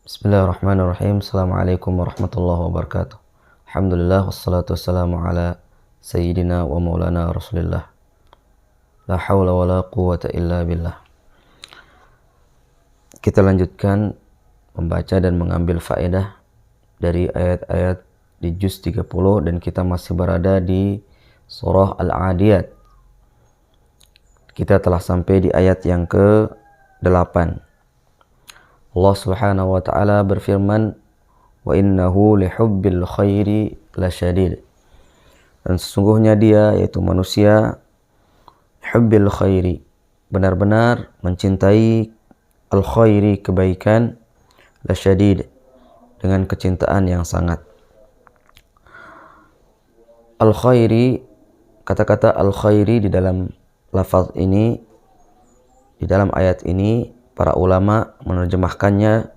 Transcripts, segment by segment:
Bismillahirrahmanirrahim. Assalamualaikum warahmatullahi wabarakatuh. Alhamdulillah wassalatu wassalamu ala sayyidina wa maulana Rasulillah. La haula wa la quwwata illa billah. Kita lanjutkan membaca dan mengambil faedah dari ayat-ayat di juz 30 dan kita masih berada di surah Al-Adiyat. Kita telah sampai di ayat yang ke-8. Allah Subhanahu wa taala berfirman, "Wa innahu lihubbil khairi lasyadid." Dan sesungguhnya dia, yaitu manusia, hubbil khairi, benar-benar mencintai al-khairi, kebaikan, lasyadid, dengan kecintaan yang sangat. Al-khairi, kata-kata al-khairi di dalam lafaz ini, di dalam ayat ini, para ulama menerjemahkannya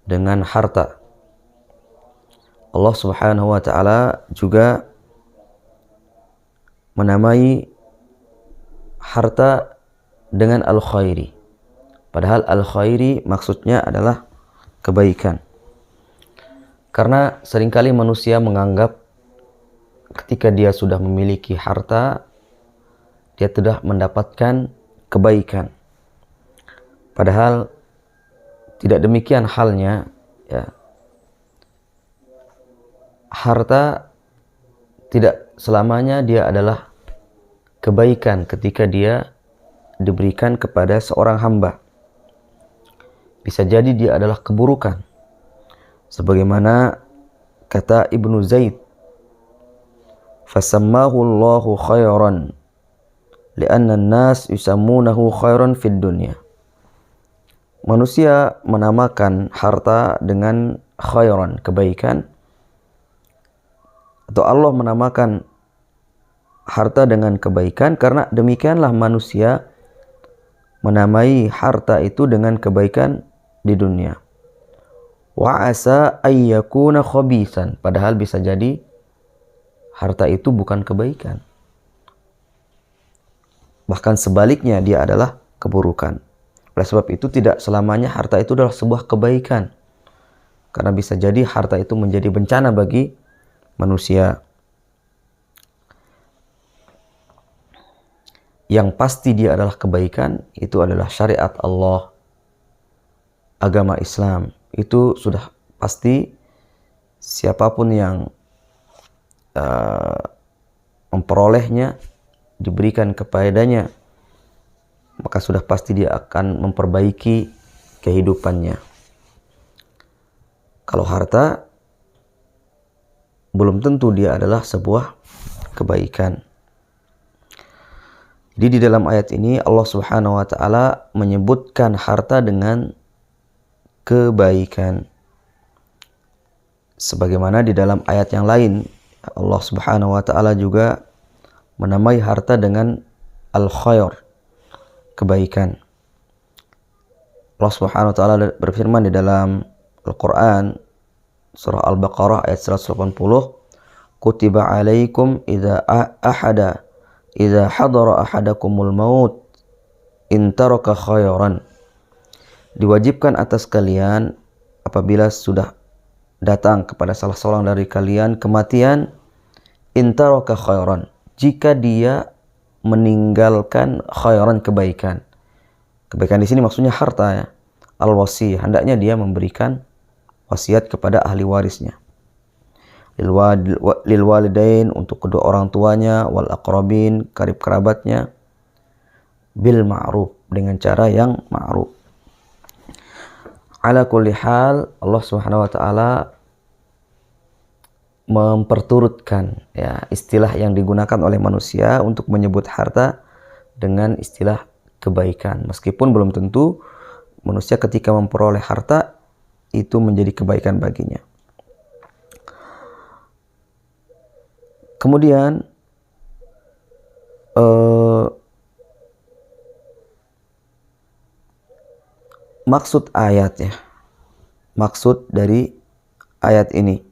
dengan harta. Allah Subhanahu wa taala juga menamai harta dengan al-khairi. Padahal al-khairi maksudnya adalah kebaikan. Karena seringkali manusia menganggap ketika dia sudah memiliki harta, dia sudah mendapatkan kebaikan. Padahal tidak demikian halnya, ya. Harta tidak selamanya dia adalah kebaikan ketika dia diberikan kepada seorang hamba. Bisa jadi dia adalah keburukan. Sebagaimana kata Ibnu Zaid, "Fasammahu Allahu khairan li'anna an-nas yusammunahu khairan fid dunya." Manusia menamakan harta dengan khairan, kebaikan, atau Allah menamakan harta dengan kebaikan karena demikianlah manusia menamai harta itu dengan kebaikan di dunia. Wa asa ayyakuna khabisan, padahal bisa jadi harta itu bukan kebaikan. Bahkan sebaliknya, dia adalah keburukan. Oleh sebab itu tidak selamanya harta itu adalah sebuah kebaikan. Karena bisa jadi harta itu menjadi bencana bagi manusia. Yang pasti dia adalah kebaikan, itu adalah syariat Allah, agama Islam. Itu sudah pasti siapapun yang memperolehnya, diberikan kepadanya, maka sudah pasti dia akan memperbaiki kehidupannya. Kalau harta, belum tentu dia adalah sebuah kebaikan. Jadi di dalam ayat ini Allah Subhanahu wa taala menyebutkan harta dengan kebaikan. Sebagaimana di dalam ayat yang lain, Allah Subhanahu wa taala juga menamai harta dengan al-khair, kebaikan. Allah Subhanahu wa taala berfirman di dalam Al-Qur'an surah Al-Baqarah ayat 180, "Kutiba 'alaikum idza hadara ahadakumul maut in taraka khairan." Diwajibkan atas kalian apabila sudah datang kepada salah seorang dari kalian kematian, in taraka khairan, jika dia meninggalkan khairan, kebaikan. Kebaikan di sini maksudnya harta, ya. Al-wasi, hendaknya dia memberikan wasiat kepada ahli warisnya. Lil walidain, untuk kedua orang tuanya, wal aqrabin, karib kerabatnya, bil ma'ruf, dengan cara yang ma'ruf. Ala kulli hal, Allah Subhanahu wa taala memperturutkan, ya, istilah yang digunakan oleh manusia untuk menyebut harta dengan istilah kebaikan. Meskipun belum tentu manusia ketika memperoleh harta itu menjadi kebaikan baginya. Kemudian maksud ayatnya, maksud dari ayat ini,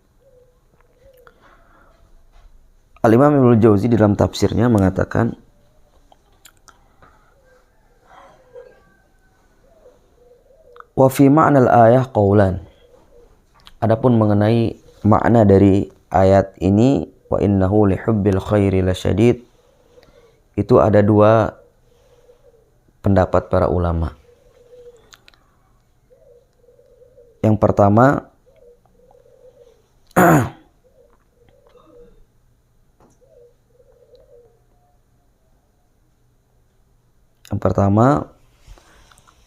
Al-Imam Ibnu Jauzi di dalam tafsirnya mengatakan, Wa fi ma'nal ayah qaulan. Adapun mengenai makna dari ayat ini, wa innahu lihubbil khairi lasyadid, itu ada dua pendapat para ulama. Yang pertama,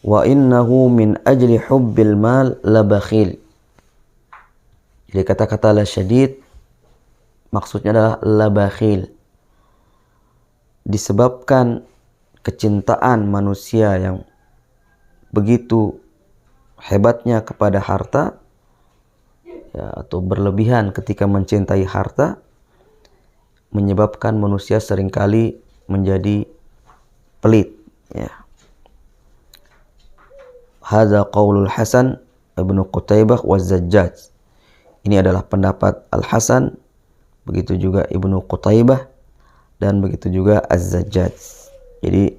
wa innahu min ajli hubbil mal la bakhil. Jadi kata-kata la syadid maksudnya adalah la bakhil. Disebabkan kecintaan manusia yang begitu hebatnya kepada harta, ya, atau berlebihan ketika mencintai harta, menyebabkan manusia seringkali menjadi pelit, ya. Hadza qaulul Hasan Ibnu Qutaibah wa Zajjaj. Ini adalah pendapat Al-Hasan, begitu juga Ibnu Qutaibah, dan begitu juga Az-Zajjaj. Jadi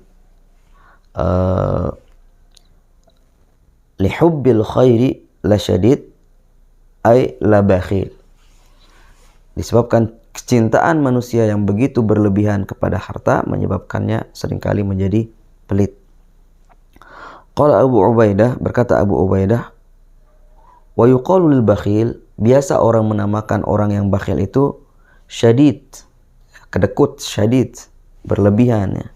lihubbil khairi lasyadid ay la bakhil. Disebabkan kecintaan manusia yang begitu berlebihan kepada harta menyebabkannya seringkali menjadi pelit. Qala Abu Ubaidah, berkata Abu Ubaidah, wa yuqalu lil bakhil, biasa orang menamakan orang yang bakhil itu syadid, kedekut, syadid, berlebihan, ya.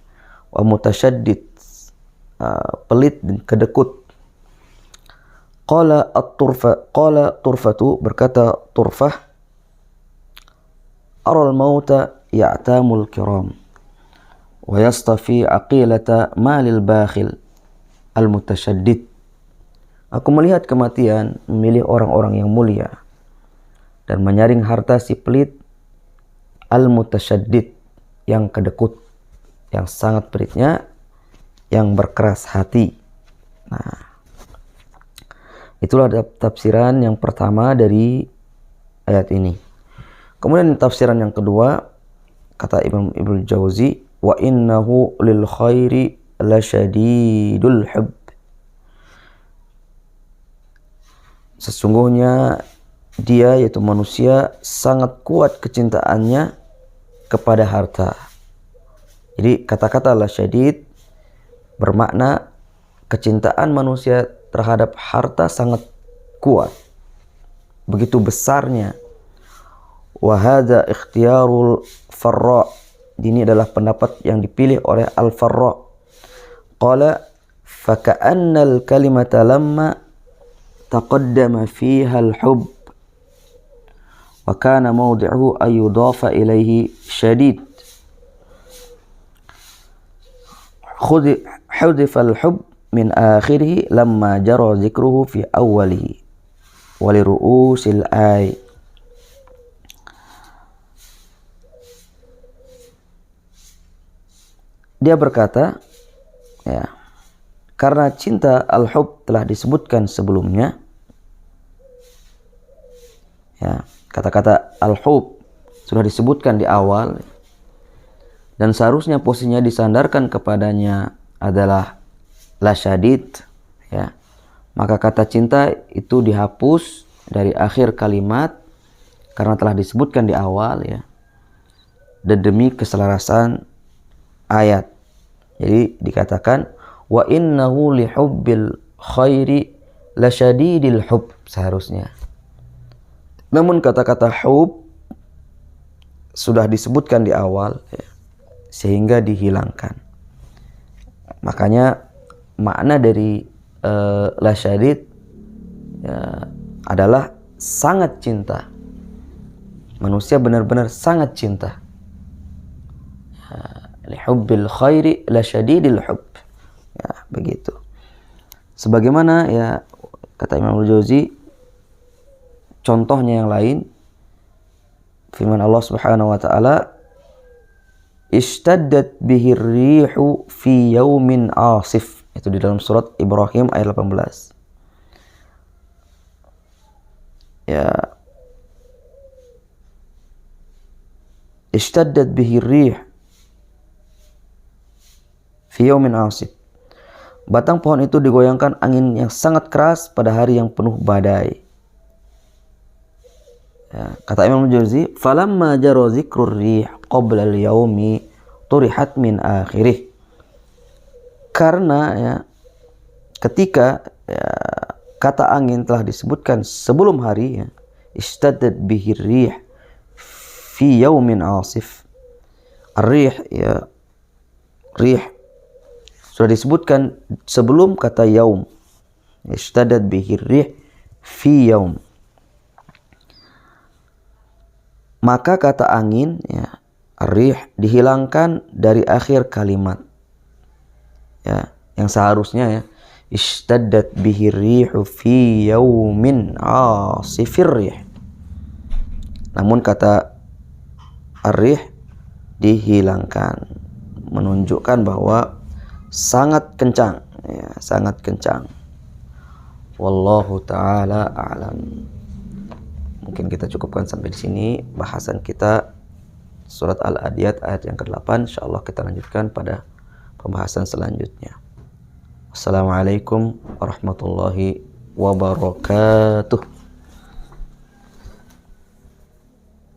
Wa mutasyaddid, pelit dan kedekut. Qala Turfatu, berkata Turfah, aral mauta ya'tamul kiram wa yastafi aqilata malil bakhil al-mutasyaddid. Aku melihat kematian memilih orang-orang yang mulia dan menyaring harta si pelit al-mutasyaddid, yang kedekut, yang sangat pelitnya, yang berkeras hati. Nah, itulah tafsiran yang pertama dari ayat ini. Kemudian tafsiran yang kedua, kata Imam Ibnu Jauzi, wa innahu lil khairi lasyadidul hubb. Sesungguhnya dia, yaitu manusia, sangat kuat kecintaannya kepada harta. Jadi kata-kata lasyadid bermakna kecintaan manusia terhadap harta sangat kuat, begitu besarnya. Wa hadza ikhtiyarul Farra. Ini adalah pendapat yang dipilih oleh Al-Farra. Qala fa ka'anna al-kalimata lamma taqaddama fiha al-hubb wa kana mawdi'uhu ay yudafa ilayhi syadid. Hudifa al-hubb min akhirih lamma jara zikruhu fi awwalihi wa li ru'usil ay. Dia berkata, ya, karena cinta al-hub telah disebutkan sebelumnya, ya, kata-kata al-hub sudah disebutkan di awal, dan seharusnya posisinya disandarkan kepadanya adalah la syadid, ya, maka kata cinta itu dihapus dari akhir kalimat karena telah disebutkan di awal, ya, dan demi keselarasan ayat. Jadi dikatakan wa innahu lihubbil khairi lasyadidil hubb, seharusnya. Namun kata-kata hub sudah disebutkan di awal, ya, sehingga dihilangkan. Makanya makna dari lasyadid, ya, adalah sangat cinta. Manusia benar-benar sangat cinta. Lihubbil khairi lasyadidil hubb, ya, begitu. Sebagaimana, ya, kata Imam Al-Jauzi, contohnya yang lain, firman Allah Subhanahu wa taala, ishtaddat bihir rihu fi yaumin asif. Itu di dalam surat Ibrahim ayat 18. Ya, ishtaddat bihir rih fi yaumin asif batang pohon itu digoyangkan angin yang sangat keras pada hari yang penuh badai. Ya, kata Imam Jauzi, falamma jara zikrur rih qabla al-yaumi turihat min akhirih. Karena ya, ketika ya, kata angin telah disebutkan sebelum hari, ya, istaddat bihi rih fi yaumin asif. Ar-rih, ya, rih sudah disebutkan sebelum kata yaum. Istaddat bihi rih fi yaum. Maka kata angin, ya, rih dihilangkan dari akhir kalimat. Ya, yang seharusnya ya, istaddat bihi rihu fi yaumin asifir rih. Namun kata ar-rih dihilangkan, menunjukkan bahwa sangat kencang, ya, sangat kencang. Wallahu taala a'lam. Mungkin kita cukupkan sampai di sini bahasan kita surat Al-Adiyat ayat yang ke-8. Insyaallah kita lanjutkan pada pembahasan selanjutnya. Assalamualaikum warahmatullahi wabarakatuh.